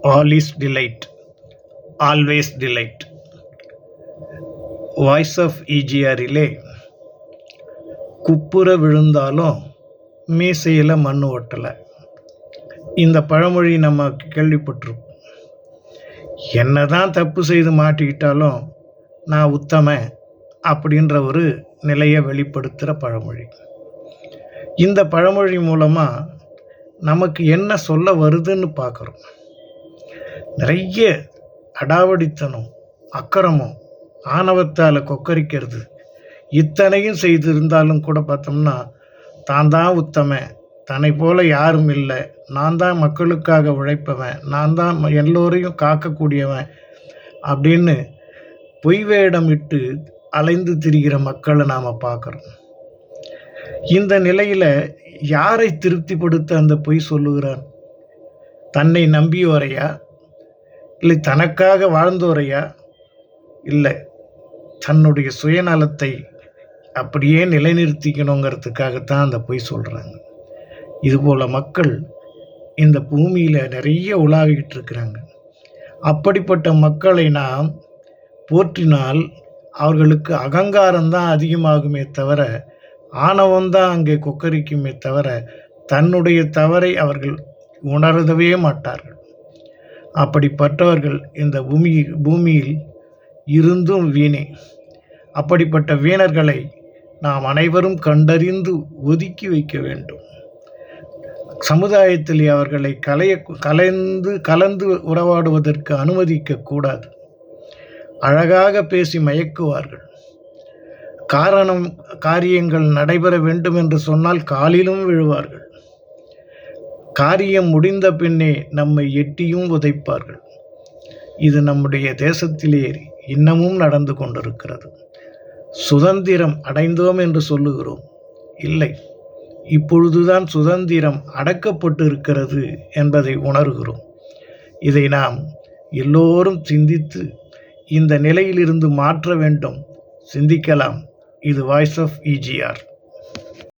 All is delight, always delight. Voice of ஈஜிஆரிலே குப்புற விழுந்தாலும் மீசையில் மண் ஒட்டலை. இந்த பழமொழி நம்ம கேள்விப்பட்டிருப்போம். என்னதான் தப்பு செய்து மாட்டிக்கிட்டாலும் நான் உத்தமன் அப்படின்ற ஒரு நிலையை வெளிப்படுத்துகிற பழமொழி. இந்த பழமொழி மூலமாக நமக்கு என்ன சொல்ல வருதுன்னு பார்க்குறோம். நிறைய அடாவடித்தனம், அக்கிரமம், ஆணவத்தால் கொக்கரிக்கிறது இத்தனையும் செய்திருந்தாலும் கூட பார்த்தோம்னா தான் தான் உத்தமன், தன்னை போல யாரும் இல்லை, நான் தான் மக்களுக்காக உழைப்பவன், நான் தான் எல்லோரையும் காக்கக்கூடியவன் அப்படின்னு பொய் வேடமிட்டு அலைந்து திரிகிற மக்களை நாம் பார்க்குறோம். இந்த நிலையில் யாரை திருப்திப்படுத்த அந்த பொய் சொல்லுகிறான்? தன்னை நம்பியோரையா, இல்லை தனக்காக வாழ்ந்தோரையா, இல்லை தன்னுடைய சுயநலத்தை அப்படியே நிலைநிறுத்திக்கணுங்கிறதுக்காகத்தான் அந்த பொய் சொல்கிறாங்க. இதுபோல் மக்கள் இந்த பூமியில் நிறைய உலாவிக்கிட்டு இருக்கிறாங்க. அப்படிப்பட்ட மக்களை நாம் போற்றினால் அவர்களுக்கு அகங்காரம்தான் அதிகமாகுமே தவிர ஆணவம்தான் அங்கே கொக்கரிக்குமே தவிர தன்னுடைய தவறை அவர்கள் உணரவே மாட்டார்கள். அப்படிப்பட்டவர்கள் இந்த பூமியில் இருந்தும் வீணே. அப்படிப்பட்ட வீணர்களை நாம் அனைவரும் கண்டறிந்து ஒதுக்கி வைக்க வேண்டும். சமுதாயத்தில் அவர்களை கலந்து உறவாடுவதற்கு அனுமதிக்க கூடாது. அழகாக பேசி மயக்குவார்கள். காரியங்கள் நடைபெற வேண்டும் என்று சொன்னால் காலிலும் விழுவார்கள். காரியம் முடிந்த பின்னே நம்மை எட்டியும் உதைப்பார்கள். இது நம்முடைய தேசத்திலே இன்னமும் நடந்து கொண்டிருக்கிறது. சுதந்திரம் அடைந்தோம் என்று சொல்லுகிறோம். இல்லை, இப்பொழுதுதான் சுதந்திரம் அடக்கப்பட்டு இருக்கிறது என்பதை உணர்கிறோம். இதை நாம் எல்லோரும் சிந்தித்து இந்த நிலையிலிருந்து மாற்ற வேண்டும். சிந்திக்கலாம். இது வாய்ஸ் ஆஃப் ஈஜிஆர்.